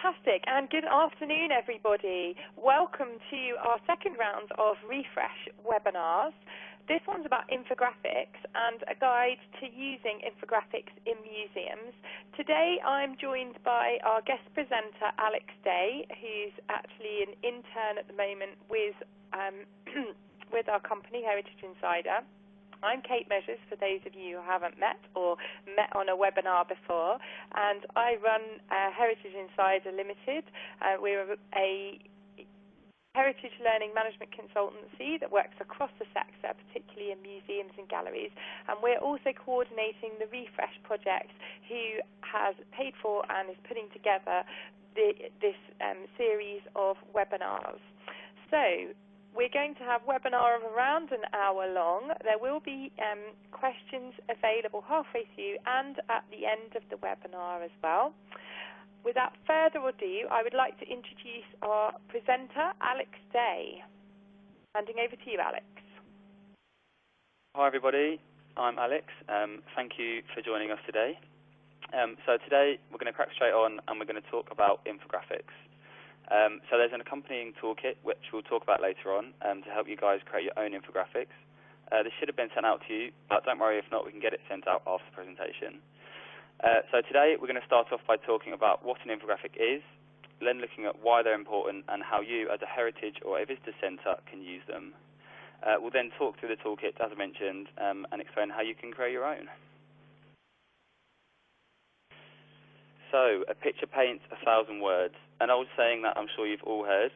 Fantastic, and good afternoon, everybody. Welcome to our second round of ReFresh webinars. This one's about infographics and a guide to using infographics in museums. Today I'm joined by our guest presenter, Alex Day, who's actually an intern at the moment with, with our company, Heritage Insider. I'm Kate Measures, for those of you who haven't met or met on a webinar before, and I run Heritage Insider Limited. We're a heritage learning management consultancy that works across the sector, particularly in museums and galleries, and we're also coordinating the ReFresh project, who has paid for and is putting together this series of webinars. So, we're going to have a webinar of around an hour long. There will be questions available halfway through and at the end of the webinar as well. Without further ado, I would like to introduce our presenter, Alex Day. Handing over to you, Alex. Hi, everybody. I'm Alex. Thank you for joining us today. So today we're going to crack straight on and we're going to talk about infographics. So there's an accompanying toolkit, which we'll talk about later on, to help you guys create your own infographics. This should have been sent out to you, but don't worry if not, we can get it sent out after the presentation. So today we're going to start off by talking about what an infographic is, then looking at why they're important and how you, as a heritage or a visitor centre, can use them. We'll then talk through the toolkit, as I mentioned, and explain how you can create your own. So, a picture paints 1,000 words. An old saying that I'm sure you've all heard,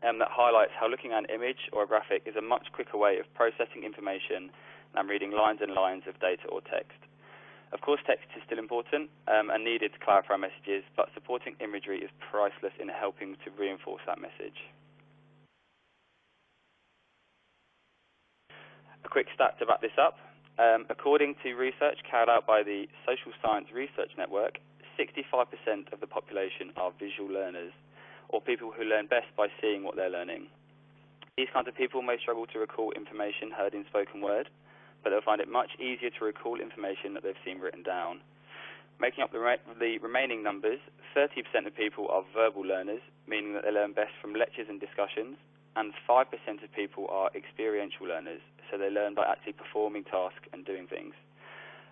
that highlights how looking at an image or a graphic is a much quicker way of processing information than reading lines and lines of data or text. Of course, text is still important and needed to clarify messages, but supporting imagery is priceless in helping to reinforce that message. A quick stat to back this up. According to research carried out by the Social Science Research Network, 65% of the population are visual learners, or people who learn best by seeing what they're learning. These kinds of people may struggle to recall information heard in spoken word, but they'll find it much easier to recall information that they've seen written down. Making up the remaining numbers, 30% of people are verbal learners, meaning that they learn best from lectures and discussions, and 5% of people are experiential learners, so they learn by actually performing tasks and doing things.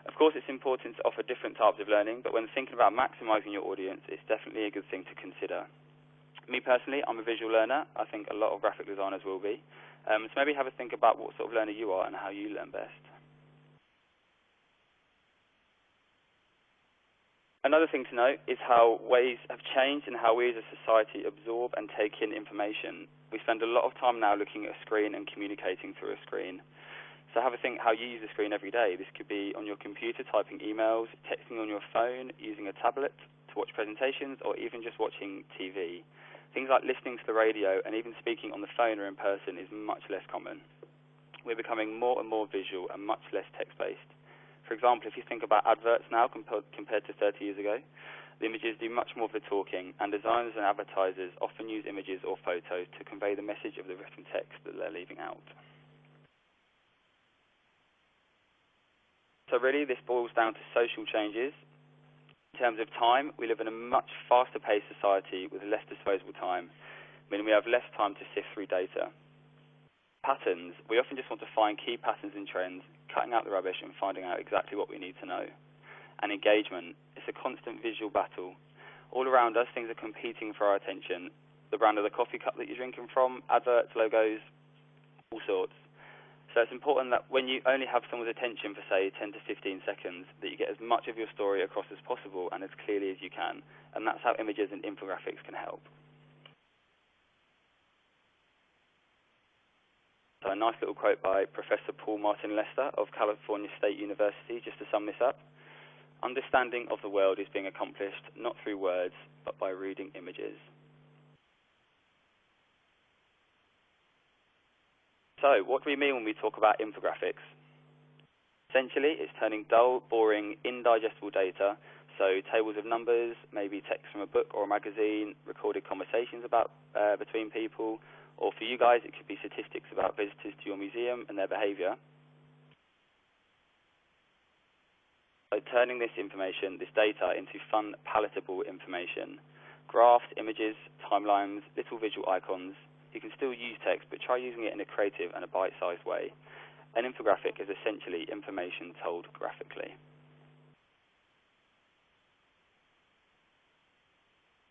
Of course, it's important to offer different types of learning, but when thinking about maximising your audience, it's definitely a good thing to consider. Me personally, I'm a visual learner. I think a lot of graphic designers will be. So maybe have a think about what sort of learner you are and how you learn best. Another thing to note is how ways have changed and how we as a society absorb and take in information. We spend a lot of time now looking at a screen and communicating through a screen. So have a think how you use the screen every day. This could be on your computer typing emails, texting on your phone, using a tablet to watch presentations, or even just watching TV. Things like listening to the radio and even speaking on the phone or in person is much less common. We're becoming more and more visual and much less text-based. For example, if you think about adverts now compared to 30 years ago, the images do much more of the talking, and designers and advertisers often use images or photos to convey the message of the written text that they're leaving out. So really, this boils down to social changes. In terms of time, we live in a much faster-paced society with less disposable time, meaning we have less time to sift through data. Patterns, we often just want to find key patterns and trends, cutting out the rubbish and finding out exactly what we need to know. And engagement, it's a constant visual battle. All around us, things are competing for our attention. The brand of the coffee cup that you're drinking from, adverts, logos, all sorts. So it's important that when you only have someone's attention for, say, 10 to 15 seconds, that you get as much of your story across as possible and as clearly as you can. And that's how images and infographics can help. So a nice little quote by Professor Paul Martin Lester of California State University, just to sum this up. Understanding of the world is being accomplished not through words, but by reading images. So, what do we mean when we talk about infographics? Essentially, it's turning dull, boring, indigestible data, so tables of numbers, maybe text from a book or a magazine, recorded conversations about between people, or for you guys, it could be statistics about visitors to your museum and their behaviour. So turning this information, this data, into fun, palatable information. Graphs, images, timelines, little visual icons. You can still use text, but try using it in a creative and a bite-sized way. An infographic is essentially information told graphically.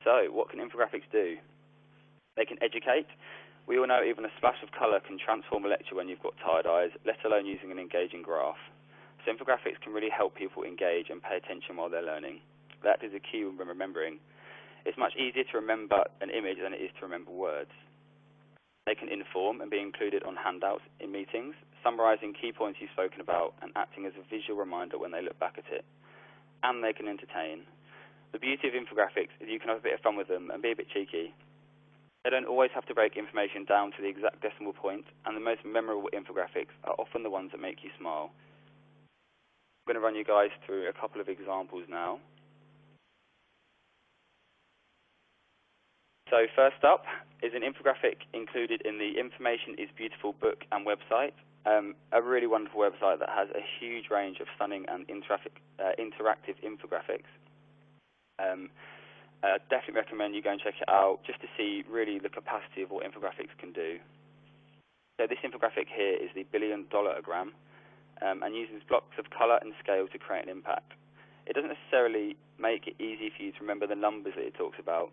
So, what can infographics do? They can educate. We all know even a splash of colour can transform a lecture when you've got tired eyes, let alone using an engaging graph. So infographics can really help people engage and pay attention while they're learning. That is a key when remembering. It's much easier to remember an image than it is to remember words. They can inform and be included on handouts in meetings, summarising key points you've spoken about and acting as a visual reminder when they look back at it. And they can entertain. The beauty of infographics is you can have a bit of fun with them and be a bit cheeky. They don't always have to break information down to the exact decimal point, and the most memorable infographics are often the ones that make you smile. I'm going to run you guys through a couple of examples now. So first up is an infographic included in the Information is Beautiful book and website, a really wonderful website that has a huge range of stunning and interactive infographics. Definitely recommend you go and check it out just to see really the capacity of what infographics can do. So this infographic here is the billion-dollar-ogram and uses blocks of colour and scale to create an impact. It doesn't necessarily make it easy for you to remember the numbers that it talks about,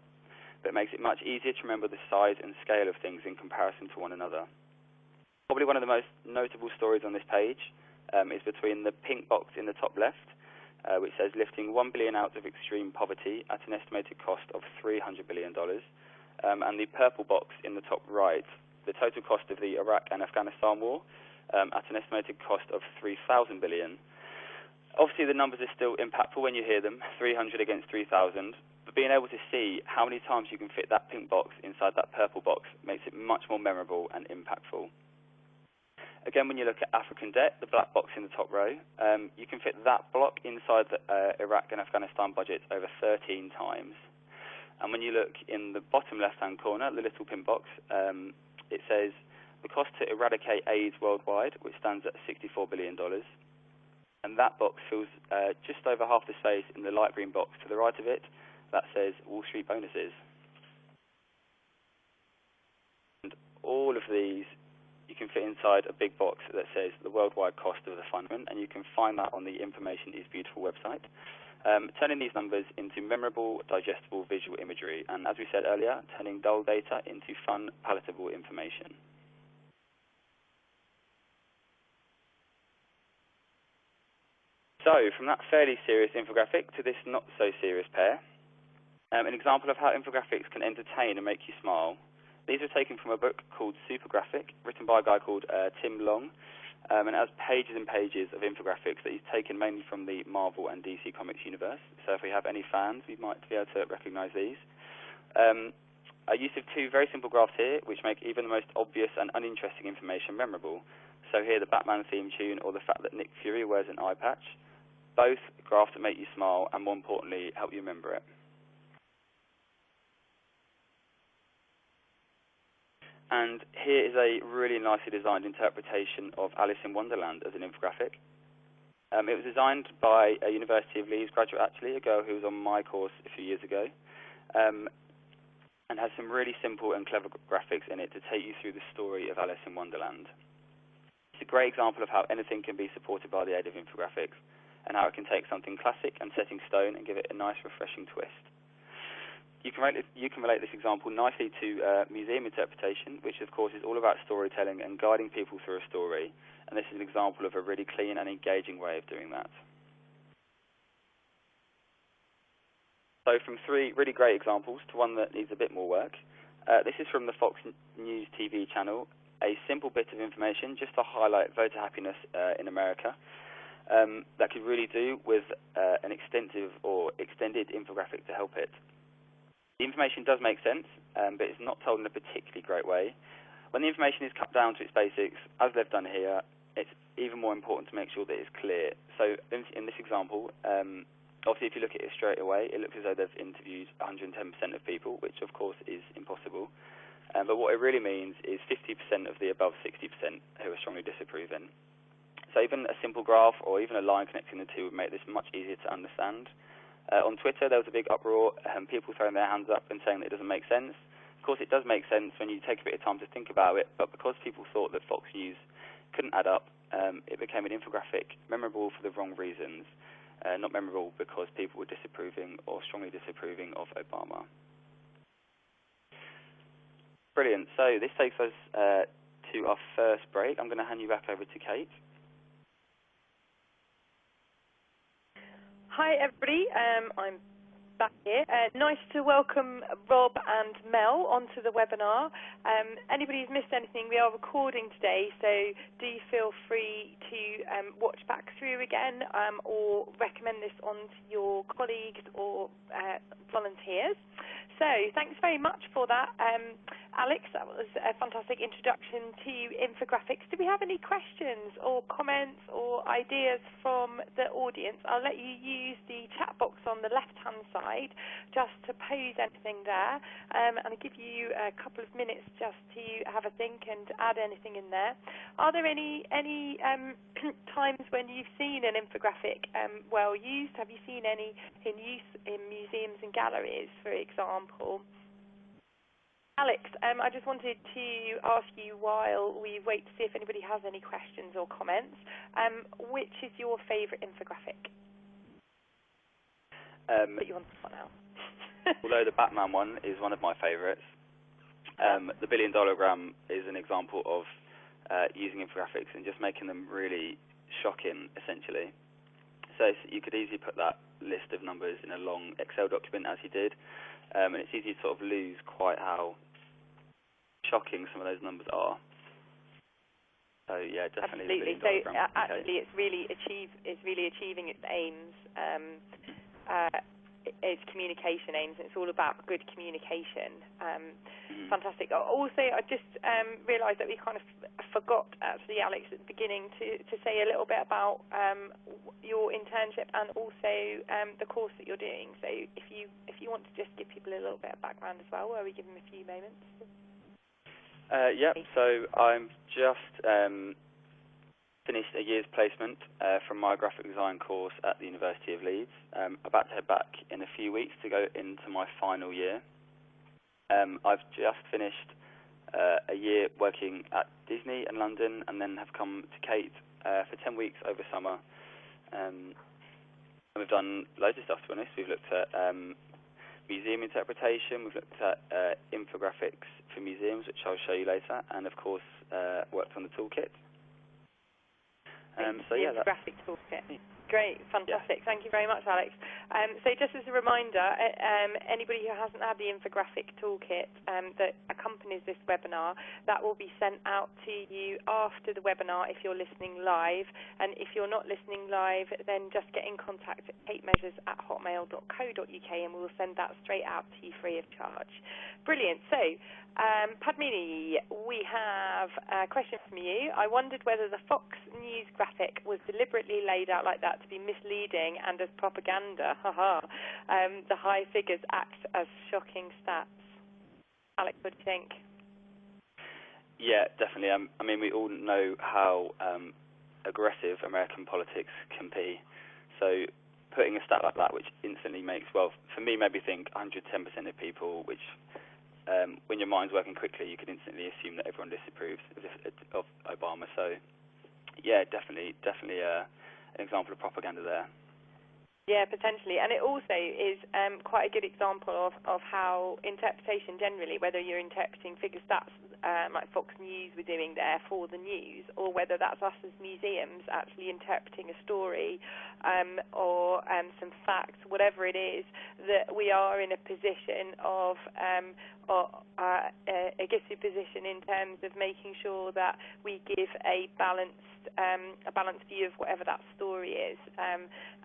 but it makes it much easier to remember the size and scale of things in comparison to one another. Probably one of the most notable stories on this page is between the pink box in the top left, which says lifting 1 billion out of extreme poverty at an estimated cost of $300 billion, and the purple box in the top right, the total cost of the Iraq and Afghanistan war at an estimated cost of $3,000 billion. Obviously, the numbers are still impactful when you hear them, 300 against 3,000, but being able to see how many times you can fit that pink box inside that purple box makes it much more memorable and impactful. Again, when you look at African debt, the black box in the top row, you can fit that block inside the Iraq and Afghanistan budgets over 13 times. And when you look in the bottom left-hand corner, the little pink box, it says the cost to eradicate AIDS worldwide, which stands at $64 billion. And that box fills just over half the space in the light green box to the right of it. That says Wall Street bonuses. And all of these you can fit inside a big box that says the worldwide cost of the fund, and you can find that on the Information is Beautiful website. Turning these numbers into memorable, digestible visual imagery, and as we said earlier, turning dull data into fun, palatable information. So, from that fairly serious infographic to this not-so-serious pair, an example of how infographics can entertain and make you smile. These are taken from a book called Supergraphic, written by a guy called Tim Long, and it has pages and pages of infographics that he's taken mainly from the Marvel and DC Comics universe. So if we have any fans, we might be able to recognise these. A use of two very simple graphs here, which make even the most obvious and uninteresting information memorable. So here, the Batman theme tune, or the fact that Nick Fury wears an eye patch. Both graphs that make you smile, and more importantly, help you remember it. And here is a really nicely designed interpretation of Alice in Wonderland as an infographic. It was designed by a University of Leeds graduate, actually, a girl who was on my course a few years ago, and has some really simple and clever graphics in it to take you through the story of Alice in Wonderland. It's a great example of how anything can be supported by the aid of infographics, and how it can take something classic and set in stone and give it a nice, refreshing twist. You can relate this example nicely to museum interpretation, which of course is all about storytelling and guiding people through a story, and this is an example of a really clean and engaging way of doing that. So from three really great examples to one that needs a bit more work, this is from the Fox News TV channel, a simple bit of information just to highlight voter happiness in America that could really do with an extensive or extended infographic to help it. The information does make sense, but it's not told in a particularly great way. When the information is cut down to its basics, as they've done here, it's even more important to make sure that it's clear. So in this example, obviously if you look at it straight away, it looks as though they've interviewed 110% of people, which of course is impossible. But what it really means is 50% of the above 60% who are strongly disapproving. So even a simple graph or even a line connecting the two would make this much easier to understand. On Twitter, there was a big uproar, people throwing their hands up and saying that it doesn't make sense. Of course, it does make sense when you take a bit of time to think about it, but because people thought that Fox News couldn't add up, it became an infographic memorable for the wrong reasons, not memorable because people were disapproving or strongly disapproving of Obama. Brilliant. So this takes us to our first break. I'm going to hand you back over to Kate. Hi, everybody. I'm back here. Nice to welcome Rob and Mel onto the webinar. Anybody who's missed anything, we are recording today, so do feel free to watch back through again or recommend this on to your colleagues or volunteers. So thanks very much for that. Alex, that was a fantastic introduction to infographics. Do we have any questions or comments or ideas from the audience? I'll let you use the chat box on the left-hand side just to pose anything there, and I'll give you a couple of minutes just to have a think and add anything in there. Are there any times when you've seen an infographic well used? Have you seen any in use in museums and galleries, for example? Alex, I just wanted to ask you while we wait to see if anybody has any questions or comments, which is your favourite infographic? Put you on the spot now. Although the Batman one is one of my favourites, the $1 billion is an example of using infographics and just making them really shocking, essentially. So you could easily put that list of numbers in a long Excel document, as he did, and it's easy to sort of lose quite how shocking some of those numbers are. So yeah, definitely. Absolutely. So actually, it's really achieving its aims. Its communication aims. It's all about good communication. Fantastic. Also, I just realised that we kind of forgot, actually, Alex, at the beginning to say a little bit about your internship and also the course that you're doing. So if you want to just give people a little bit of background as well, where we give them a few moments. Yep. So I'm just finished a year's placement from my graphic design course at the University of Leeds. About to head back in a few weeks to go into my final year. I've just finished a year working at Disney in London and then have come to Kate for 10 weeks over summer. And we've done loads of stuff, to be honest. We've looked at museum interpretation, we've looked at infographics for museums, which I'll show you later, and of course worked on the toolkit. So yeah, graphic toolkit. Great, fantastic. Yeah. Thank you very much, Alex. So just as a reminder, anybody who hasn't had the infographic toolkit that accompanies this webinar, that will be sent out to you after the webinar if you're listening live. And if you're not listening live, then just get in contact at katemeasures@hotmail.co.uk and we'll send that straight out to you free of charge. Brilliant. So, Padmini, we have a question from you. I wondered whether the Fox News graphic was deliberately laid out like that to be misleading and as propaganda. The high figures act as shocking stats. Alex, what do you think? Yeah, definitely. I mean, we all know how aggressive American politics can be. So putting a stat like that, which instantly makes, well, for me, maybe think 110% of people, which when your mind's working quickly, you can instantly assume that everyone disapproves of Obama. So, yeah, definitely an example of propaganda there. Yeah, potentially. And it also is quite a good example of how interpretation generally, whether you're interpreting figure stats like Fox News were doing there for the news, or whether that's us as museums actually interpreting a story or some facts, whatever it is, that we are in a position of a gifted position in terms of making sure that we give a balanced view of whatever that story is,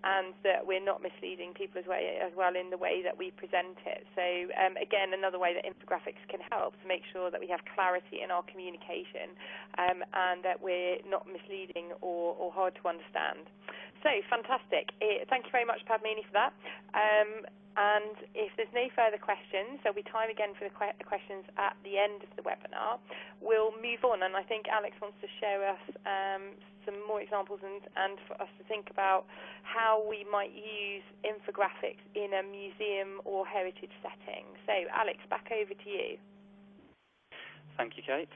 and that we're not misleading people as well in the way that we present it. So again, another way that infographics can help to make sure that we have clarity in our communication and that we're not misleading or hard to understand. So, fantastic. Thank you very much, Padmini, for that. And if there's no further questions, there'll be time again for the questions at the end of the webinar. We'll move on, and I think Alex wants to share us some more examples and for us to think about how we might use infographics in a museum or heritage setting. So, Alex, back over to you. Thank you, Kate.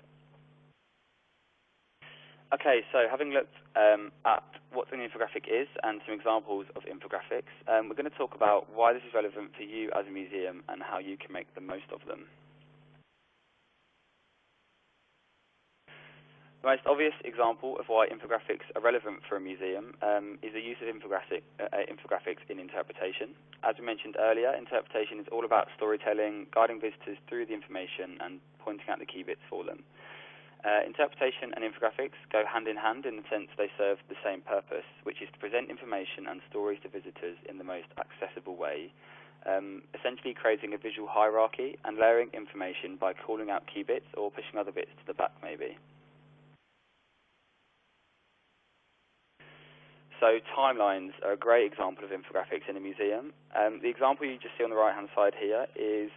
Okay, so having looked at what an infographic is and some examples of infographics, we're going to talk about why this is relevant for you as a museum and how you can make the most of them. The most obvious example of why infographics are relevant for a museum is the use of infographics in interpretation. As we mentioned earlier, interpretation is all about storytelling, guiding visitors through the information and pointing out the key bits for them. Interpretation and infographics go hand in hand in the sense they serve the same purpose, which is to present information and stories to visitors in the most accessible way, essentially creating a visual hierarchy and layering information by calling out key bits or pushing other bits to the back maybe. So timelines are a great example of infographics in a museum. The example you just see on the right-hand side here is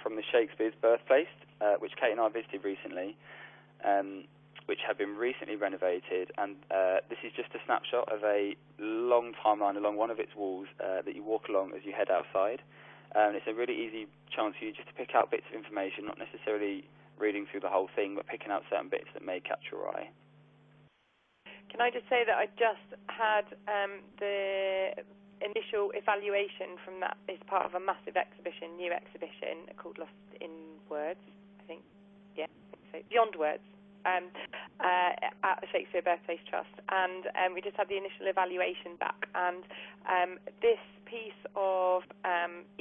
from the Shakespeare's birthplace, which Kate and I visited recently, which have been recently renovated, and this is just a snapshot of a long timeline along one of its walls that you walk along as you head outside. It's a really easy chance for you just to pick out bits of information, not necessarily reading through the whole thing, but picking out certain bits that may catch your eye. Can I just say that I just had the initial evaluation from that as part of a massive exhibition, new exhibition called Lost in Words, I think. Yeah, so Beyond Words. At the Shakespeare Birthplace Trust, and we just had the initial evaluation back, and this piece of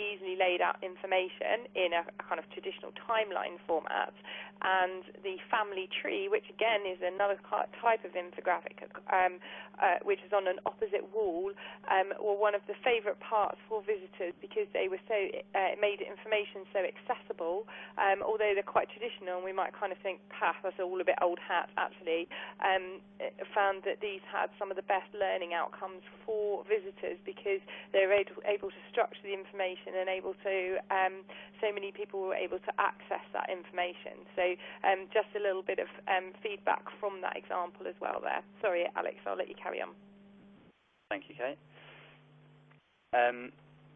easily laid out information in a kind of traditional timeline format, and the family tree, which again is another type of infographic, which is on an opposite wall, were one of the favourite parts for visitors because they were so made information so accessible, although they're quite traditional and we might kind of think, that's all a bit old hat. Actually, found that these had some of the best learning outcomes for visitors because they were able to structure the information and able to so many people were able to access that information. So just a little bit of feedback from that example as well there. Sorry, Alex, I'll let you carry on. Thank you, Kate.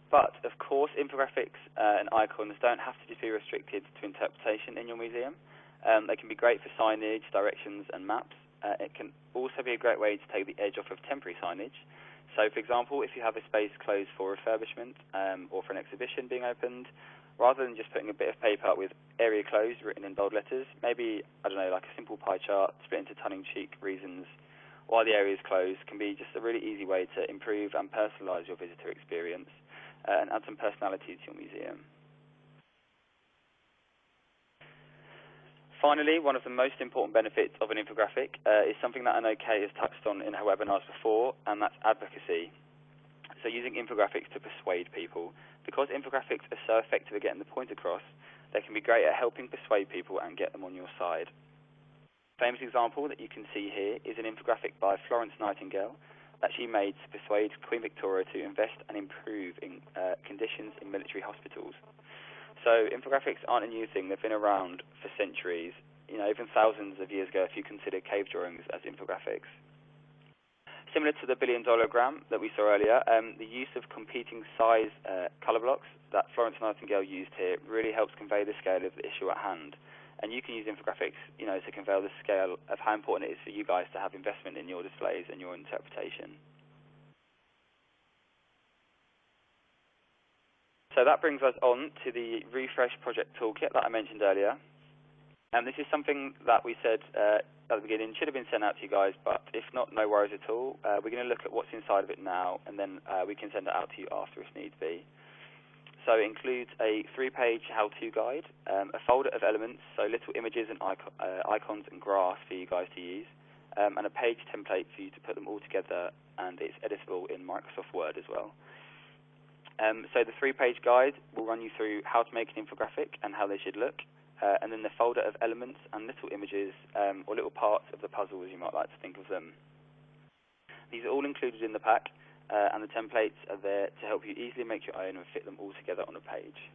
But, of course, infographics and icons don't have to just be restricted to interpretation in your museum. They can be great for signage, directions, and maps. It can also be a great way to take the edge off of temporary signage. So, for example, if you have a space closed for refurbishment or for an exhibition being opened, rather than just putting a bit of paper up with area closed written in bold letters, maybe, I don't know, like a simple pie chart split into tongue-in-cheek reasons while the area is closed can be just a really easy way to improve and personalise your visitor experience and add some personality to your museum. Finally, one of the most important benefits of an infographic is something that I know Kay has touched on in her webinars before, and that's advocacy. So using infographics to persuade people. Because infographics are so effective at getting the point across, they can be great at helping persuade people and get them on your side. A famous example that you can see here is an infographic by Florence Nightingale that she made to persuade Queen Victoria to invest and improve in conditions in military hospitals. So infographics aren't a new thing. They've been around for centuries, even thousands of years ago if you consider cave drawings as infographics. Similar to the billion-dollar-gram that we saw earlier, the use of competing size colour blocks that Florence Nightingale used here really helps convey the scale of the issue at hand. And you can use infographics, to convey the scale of how important it is for you guys to have investment in your displays and your interpretation. So that brings us on to the ReFresh project toolkit that I mentioned earlier. And this is something that we said at the beginning should have been sent out to you guys, but if not, no worries at all. We're going to look at what's inside of it now, and then we can send it out to you after if need be. So it includes a 3-page how-to guide, a folder of elements, so little images and icons and graphs for you guys to use, and a page template for you to put them all together, and it's editable in Microsoft Word as well. So the 3-page guide will run you through how to make an infographic and how they should look, and then the folder of elements and little images or little parts of the puzzle, as you might like to think of them. These are all included in the pack, and the templates are there to help you easily make your own and fit them all together on a page.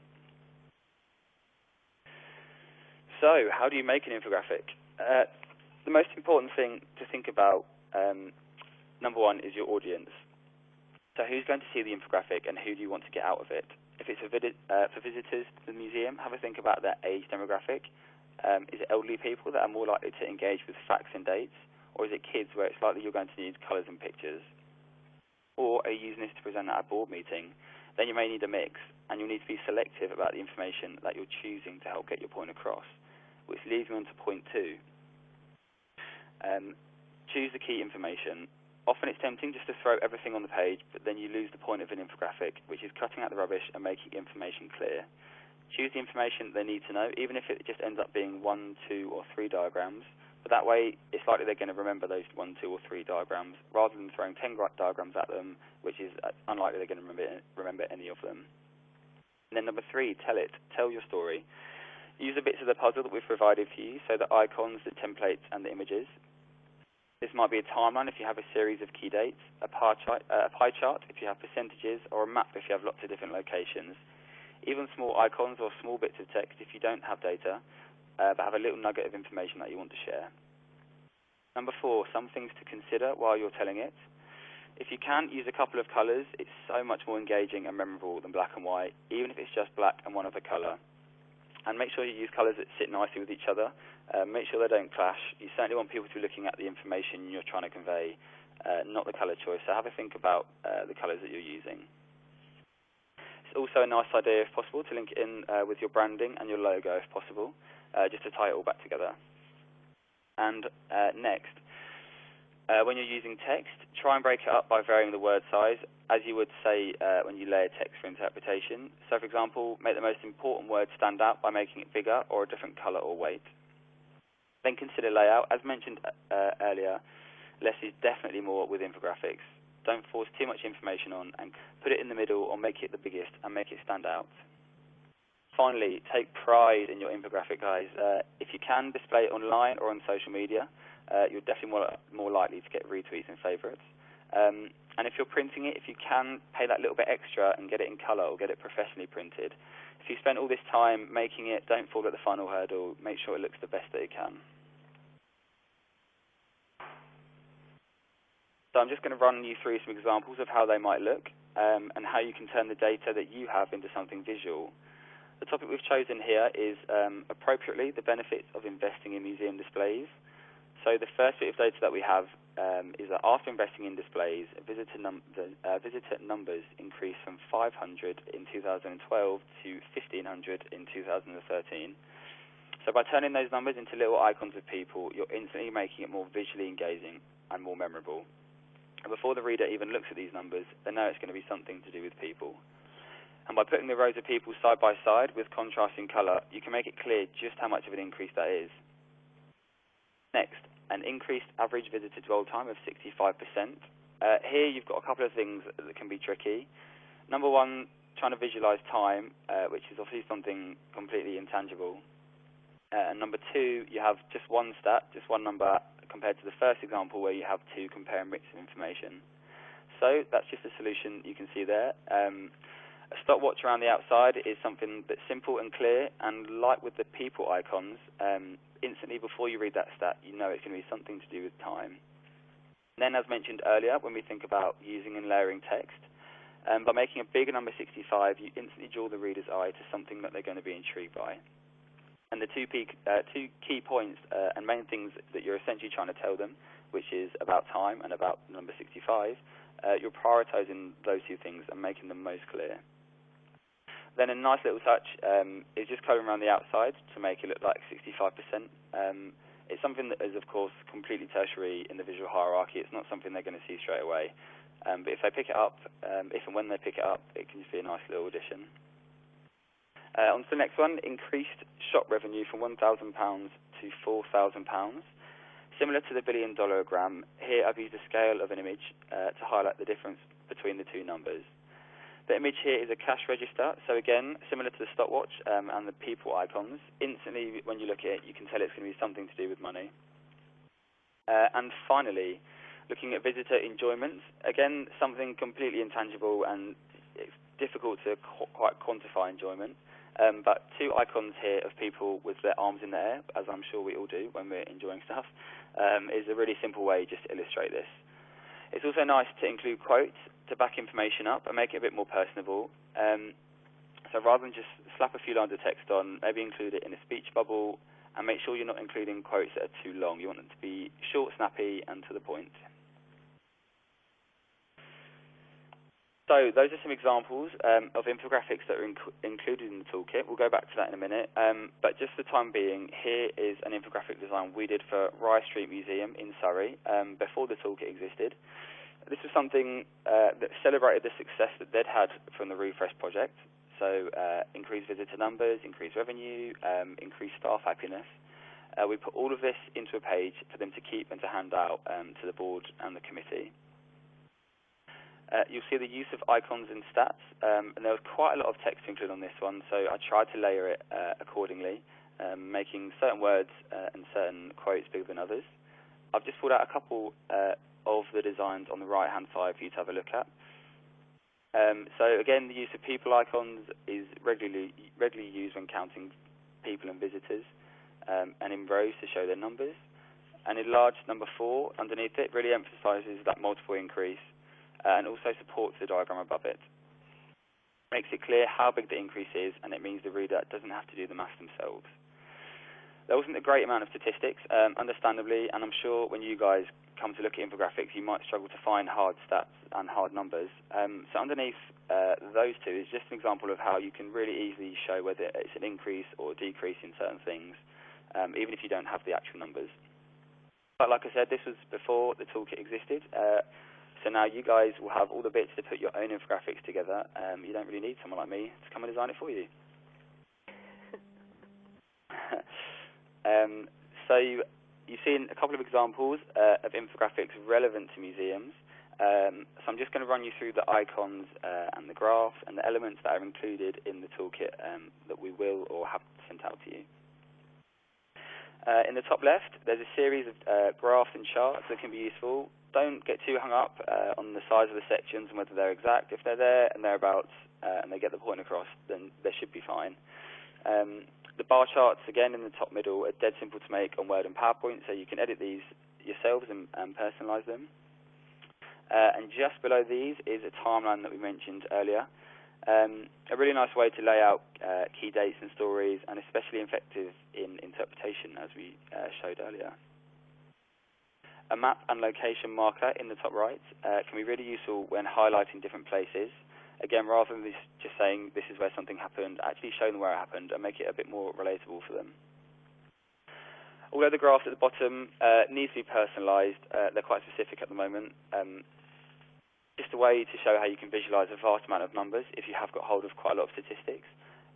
So, how do you make an infographic? The most important thing to think about, number one, is your audience. So who's going to see the infographic and who do you want to get out of it? If it's for visitors to the museum, have a think about their age demographic. Is it elderly people that are more likely to engage with facts and dates? Or is it kids where it's likely you're going to need colours and pictures? Or are you using this to present at a board meeting? Then you may need a mix, and you'll need to be selective about the information that you're choosing to help get your point across, which leads me on to point 2. Choose the key information. Often it's tempting just to throw everything on the page, but then you lose the point of an infographic, which is cutting out the rubbish and making information clear. Choose the information they need to know, even if it just ends up being 1, 2, or 3 diagrams. But that way, it's likely they're going to remember those 1, 2, or 3 diagrams, rather than throwing 10 diagrams at them, which is unlikely they're going to remember any of them. And then number 3, tell it. Tell your story. Use the bits of the puzzle that we've provided for you, so the icons, the templates, and the images. This might be a timeline if you have a series of key dates, a pie chart if you have percentages, or a map if you have lots of different locations. Even small icons or small bits of text if you don't have data, but have a little nugget of information that you want to share. Number 4, some things to consider while you're telling it. If you can, use a couple of colours. It's so much more engaging and memorable than black and white, even if it's just black and one other colour. And make sure you use colours that sit nicely with each other. Make sure they don't clash. You certainly want people to be looking at the information you're trying to convey, not the colour choice. So have a think about the colours that you're using. It's also a nice idea, if possible, to link it in with your branding and your logo, if possible, just to tie it all back together. And next, when you're using text, try and break it up by varying the word size, as you would say when you layer text for interpretation. So, for example, make the most important word stand out by making it bigger or a different colour or weight. Then consider layout. As mentioned earlier, less is definitely more with infographics. Don't force too much information on, and put it in the middle or make it the biggest and make it stand out. Finally, take pride in your infographic, guys. If you can display it online or on social media, you're definitely more likely to get retweets and favourites. And if you're printing it, if you can, pay that little bit extra and get it in colour or get it professionally printed. If you spend all this time making it, don't fall at the final hurdle. Make sure it looks the best that it can. So I'm just going to run you through some examples of how they might look and how you can turn the data that you have into something visual. The topic we've chosen here is appropriately the benefits of investing in museum displays. So the first bit of data that we have is that after investing in displays, visitor numbers increased from 500 in 2012 to 1,500 in 2013. So by turning those numbers into little icons of people, you're instantly making it more visually engaging and more memorable. And before the reader even looks at these numbers, they know it's going to be something to do with people. And by putting the rows of people side by side with contrasting colour, you can make it clear just how much of an increase that is. Next, an increased average visitor dwell time of 65%. Here you've got a couple of things that can be tricky. Number one, trying to visualise time, which is obviously something completely intangible. And number two, you have just one stat, just one number, compared to the first example where you have two comparing bits of information. So that's just a solution you can see there. A stopwatch around the outside is something that's simple and clear, and like with the people icons, instantly before you read that stat, you know it's going to be something to do with time. And then, as mentioned earlier, when we think about using and layering text, by making a bigger number 65, you instantly draw the reader's eye to something that they're going to be intrigued by. And the two key points and main things that you're essentially trying to tell them, which is about time and about number 65, you're prioritising those two things and making them most clear. Then a nice little touch is just colouring around the outside to make it look like 65%. It's something that is, of course, completely tertiary in the visual hierarchy. It's not something they're going to see straight away. But if they pick it up, if and when they pick it up, it can just be a nice little addition. On to the next one, increased shop revenue from £1,000 to £4,000. Similar to the billion-dollar-gram, here I've used a scale of an image to highlight the difference between the two numbers. The image here is a cash register, so again, similar to the stopwatch and the people icons. Instantly, when you look at it, you can tell it's going to be something to do with money. And finally, Looking at visitor enjoyment, again, something completely intangible and it's difficult to quite quantify enjoyment. But two icons here of people with their arms in the air, as I'm sure we all do when we're enjoying stuff, is a really simple way just to illustrate this. It's also nice to include quotes to back information up and make it a bit more personable. So rather than just slap a few lines of text on, maybe include it in a speech bubble and make sure you're not including quotes that are too long. You want them to be short, snappy, and to the point. So those are some examples of infographics that are included in the toolkit. We'll go back to that in a minute. But just for the time being, here is an infographic design we did for Rye Street Museum in Surrey before the toolkit existed. This was something that celebrated the success that they'd had from the ReFresh project. So increased visitor numbers, increased revenue, increased staff happiness. We put all of this into a page for them to keep and to hand out to the board and the committee. You'll see the use of icons and stats, and there was quite a lot of text included on this one, so I tried to layer it accordingly, making certain words and certain quotes bigger than others. I've just pulled out a couple of the designs on the right-hand side for you to have a look at. So again, the use of people icons is regularly used when counting people and visitors, and in rows to show their numbers. And in large number 4 underneath it really emphasises that multiple increase, and also supports the diagram above it. Makes it clear how big the increase is, and it means the reader doesn't have to do the maths themselves. There wasn't a great amount of statistics, understandably, and I'm sure when you guys come to look at infographics, you might struggle to find hard stats and hard numbers. So underneath those two is just an example of how you can really easily show whether it's an increase or a decrease in certain things, even if you don't have the actual numbers. But like I said, this was before the toolkit existed. So now you guys will have all the bits to put your own infographics together. You don't really need someone like me to come and design it for you. So you've seen a couple of examples of infographics relevant to museums. So I'm just going to run you through the icons and the graphs and the elements that are included in the toolkit that we will or have sent out to you. In the top left, there's a series of graphs and charts that can be useful. Don't get too hung up on the size of the sections and whether they're exact. If they're there and thereabouts and they get the point across, then they should be fine. The bar charts, again, in the top middle, are dead simple to make on Word and PowerPoint, so you can edit these yourselves and personalize them. And just below these is a timeline that we mentioned earlier. A really nice way to lay out key dates and stories, and especially effective in interpretation, as we showed earlier. A map and location marker in the top right can be really useful when highlighting different places. Again, rather than just saying this is where something happened, actually show them where it happened and make it a bit more relatable for them. Although the graphs at the bottom need to be personalised, they're quite specific at the moment. Just a way to show how you can visualise a vast amount of numbers if you have got hold of quite a lot of statistics,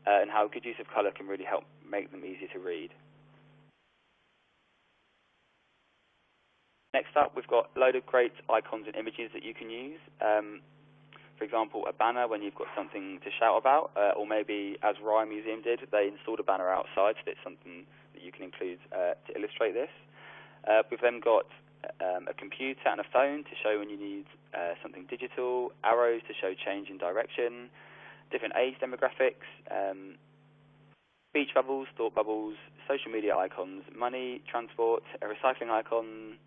and how good use of colour can really help make them easier to read. Next up, we've got a load of great icons and images that you can use. For example, a banner when you've got something to shout about, or maybe, as Rye Museum did, they installed a banner outside, so it's something that you can include to illustrate this. We've then got a computer and a phone to show when you need something digital, arrows to show change in direction, different age demographics, speech bubbles, thought bubbles, social media icons, money, transport, a recycling icon,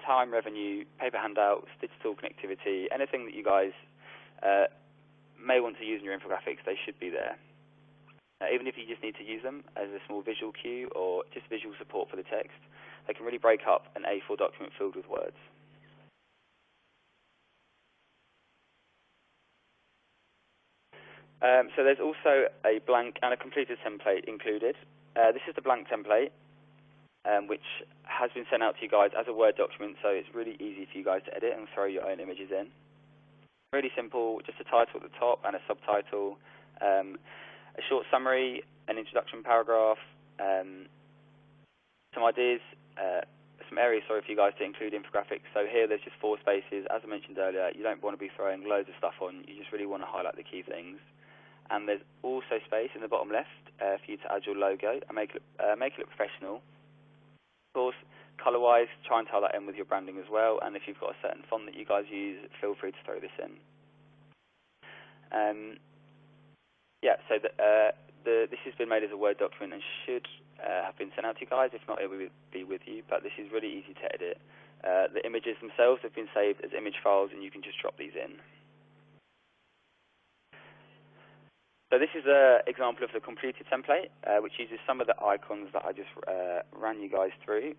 time, revenue, paper handouts, digital connectivity, anything that you guys may want to use in your infographics, they should be there. Even if you just need to use them as a small visual cue or just visual support for the text, they can really break up an A4 document filled with words. So there's also a blank and a completed template included. This is the blank template, which has been sent out to you guys as a Word document, so it's really easy for you guys to edit and throw your own images in. Really simple, just a title at the top and a subtitle, a short summary, an introduction paragraph, some ideas, some areas, for you guys to include infographics. So here there's just 4 spaces. As I mentioned earlier, you don't want to be throwing loads of stuff on, you just really want to highlight the key things. And there's also space in the bottom left for you to add your logo and make it look professional. Of course, Colour-wise, try and tie that in with your branding as well, and if you've got a certain font that you guys use, feel free to throw this in. So this has been made as a Word document and should have been sent out to you guys. If not, it will be with you, but this is really easy to edit. The images themselves have been saved as image files, and you can just drop these in. So this is an example of the completed template, which uses some of the icons that I just ran you guys through.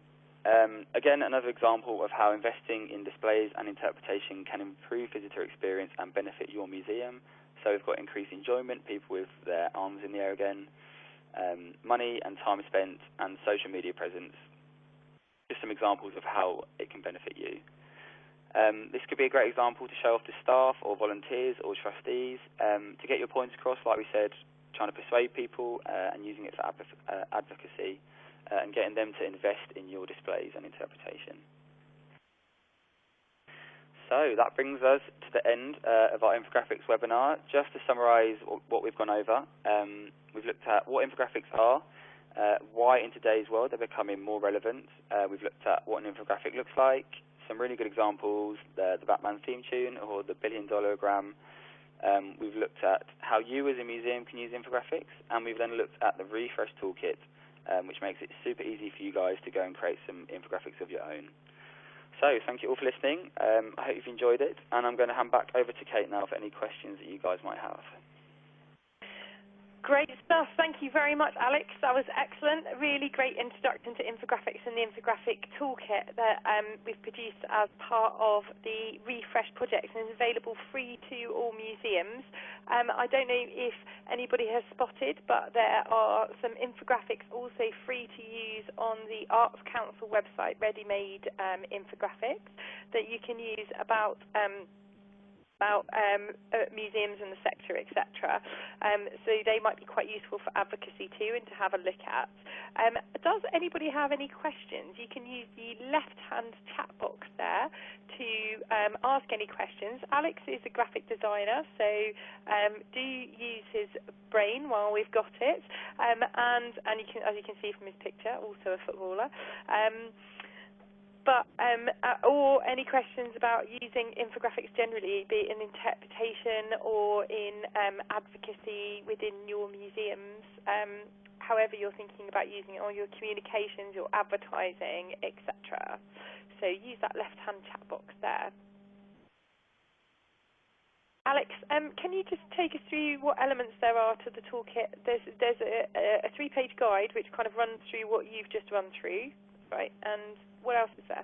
Again, another example of how investing in displays and interpretation can improve visitor experience and benefit your museum. So we've got increased enjoyment, people with their arms in the air again, money and time spent, and social media presence. Just some examples of how it can benefit you. This could be a great example to show off to staff or volunteers or trustees to get your points across, like we said, trying to persuade people and using it for advocacy and getting them to invest in your displays and interpretation. So that brings us to the end of our infographics webinar. Just to summarise what we've gone over, we've looked at what infographics are, why in today's world they're becoming more relevant. We've looked at what an infographic looks like, some really good examples, the Batman theme tune or the $1 billion gram. We've looked at how you as a museum can use infographics, and we've then looked at the ReFresh toolkit, which makes it super easy for you guys to go and create some infographics of your own. So thank you all for listening. I hope you've enjoyed it, and I'm going to hand back over to Kate now for any questions that you guys might have. Great stuff. Thank you very much, Alex. That was excellent. A really great introduction to infographics and the infographic toolkit that we've produced as part of the ReFresh project, and is available free to all museums. I don't know if anybody has spotted, but there are some infographics also free to use on the Arts Council website, ready-made infographics that you can use about museums in the sector, etc. So they might be quite useful for advocacy too, and to have a look at. Does anybody have any questions? You can use the left-hand chat box there to ask any questions. Alex is a graphic designer, so do use his brain while we've got it. And you can, as you can see from his picture, also a footballer. Or any questions about using infographics generally, be it in interpretation or in advocacy within your museums, however you're thinking about using it, or your communications, your advertising, etc. So use that left-hand chat box there. Alex, can you just take us through what elements there are to the toolkit? There's a 3-page guide which kind of runs through what you've just run through, right? And what else is there?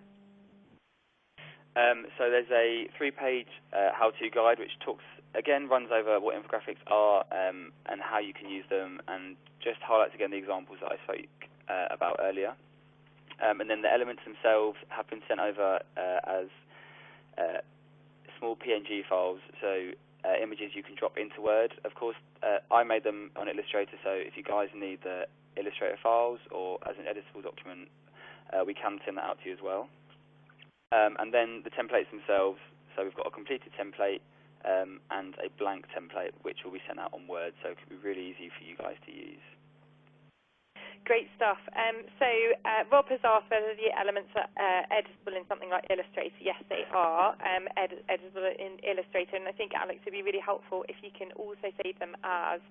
So there's a 3-page how-to guide which runs over what infographics are and how you can use them, and just highlights again the examples that I spoke about earlier. And then the elements themselves have been sent over as small PNG files, so images you can drop into Word. Of course, I made them on Illustrator, so if you guys need the Illustrator files or as an editable document, we can send that out to you as well. And then the templates themselves, so we've got a completed template and a blank template which will be sent out on Word, so it could be really easy for you guys to use. Great stuff. So Rob has asked whether the elements are editable in something like Illustrator. Yes, they are editable in Illustrator, and I think, Alex, it would be really helpful if you can also save them as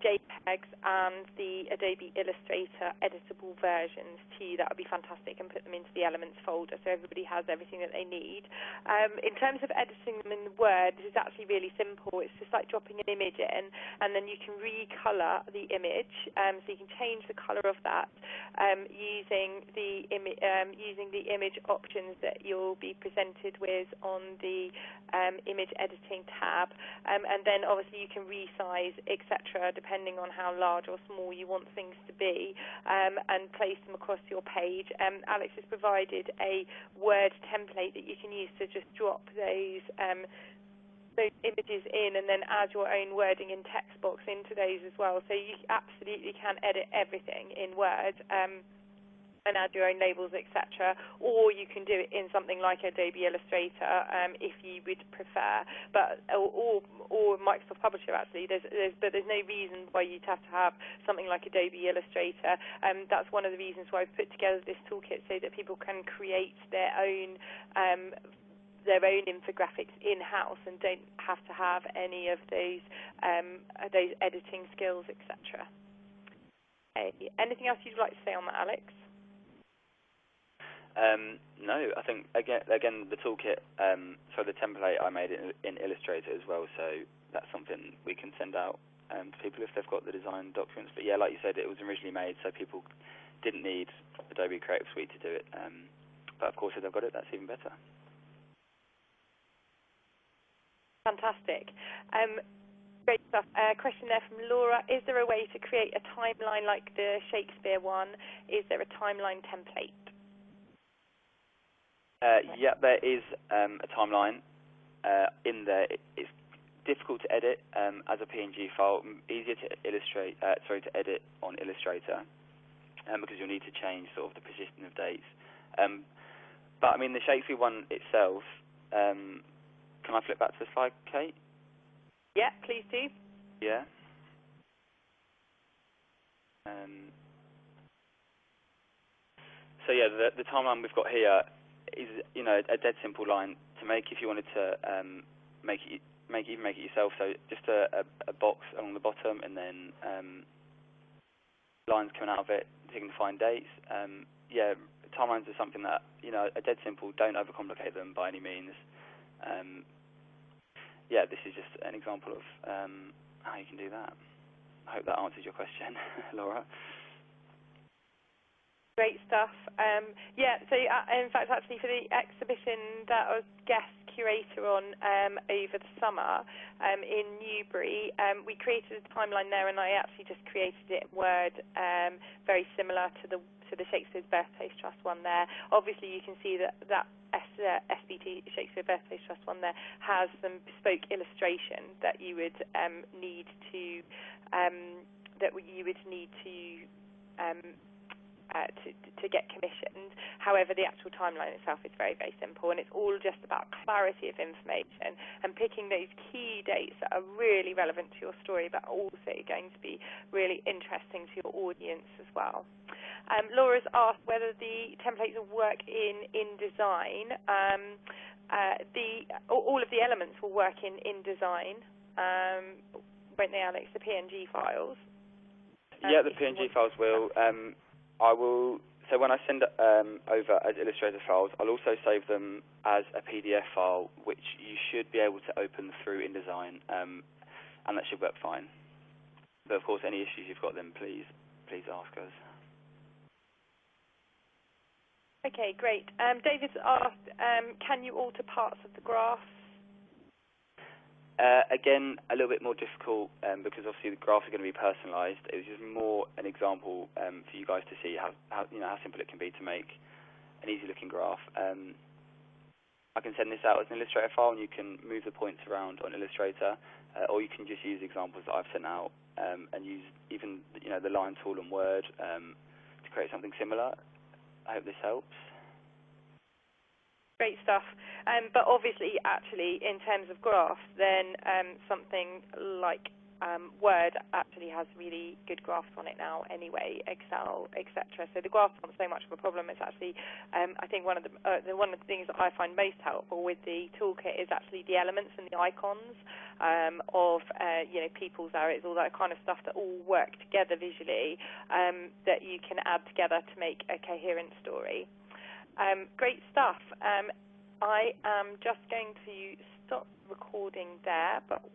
JPEGs and the Adobe Illustrator editable versions to you. That would be fantastic, and put them into the Elements folder so everybody has everything that they need. In terms of editing them in Word, this is actually really simple. It's just like dropping an image in, and then you can recolour the image, so you can change the colour of that using the image options that you'll be presented with on the image editing tab, and then obviously you can resize, etc., depending on how large or small you want things to be, and place them across your page. Alex has provided a Word template that you can use to just drop those images in, and then add your own wording and text box into those as well. So you absolutely can edit everything in Word. and add your own labels, etc. Or you can do it in something like Adobe Illustrator if you would prefer, but or Microsoft Publisher actually. But there's no reason why you'd have to have something like Adobe Illustrator. That's one of the reasons why I've put together this toolkit so that people can create their own infographics in-house and don't have to have any of those editing skills, etc. Okay. Anything else you'd like to say on that, Alex? No, I think again the toolkit, so the template I made in Illustrator as well, so that's something we can send out to people if they've got the design documents. But yeah, like you said, it was originally made so people didn't need Adobe Creative Suite to do it. But of course, if they've got it, that's even better. Fantastic. Great stuff. Question there from Laura. Is there a way to create a timeline like the Shakespeare one? Is there a timeline template? Yeah, there is a timeline in there. It's difficult to edit as a PNG file, easier to to edit on Illustrator because you'll need to change sort of the position of dates. But I mean, the Shakespeare one itself, can I flip back to the slide, Kate? Yeah, please do. Yeah. So yeah, the timeline we've got here is, you know, a dead simple line to make if you wanted to make it yourself. So just a box along the bottom, and then lines coming out of it, so you can find dates. Yeah, timelines are something that, you know, are dead simple. Don't overcomplicate them by any means. Yeah, this is just an example of how you can do that. I hope that answers your question, Laura. Great stuff. Yeah, so in fact, actually, for the exhibition that I was guest curator on over the summer in Newbury, we created a timeline there, and I actually just created it in Word, very similar to the Shakespeare's Birthplace Trust one there. Obviously, you can see that SBT Shakespeare Birthplace Trust one there has some bespoke illustration that you would need to to get commissioned. However, the actual timeline itself is very, very simple, and it's all just about clarity of information and picking those key dates that are really relevant to your story, but also going to be really interesting to your audience as well. Laura's asked whether the templates will work in InDesign. All of the elements will work in InDesign, won't they, Alex? The PNG files. Yeah, the PNG files will. I will. So when I send over as Illustrator files, I'll also save them as a PDF file, which you should be able to open through InDesign, and that should work fine. But of course, any issues you've got, then please ask us. Okay, great. David's asked, can you alter parts of the graphs? Again, a little bit more difficult because obviously the graphs are going to be personalised. It was just more an example for you guys to see how simple it can be to make an easy-looking graph. I can send this out as an Illustrator file, and you can move the points around on Illustrator, or you can just use examples that I've sent out and use even the line tool in Word to create something similar. I hope this helps. Great stuff. But obviously, actually, in terms of graphs, then something like Word actually has really good graphs on it now anyway, Excel, etc. So the graphs aren't so much of a problem. It's actually, I think one of the things that I find most helpful with the toolkit is actually the elements and the icons of people's areas, all that kind of stuff that all work together visually that you can add together to make a coherent story. Great stuff. I am just going to stop recording there, but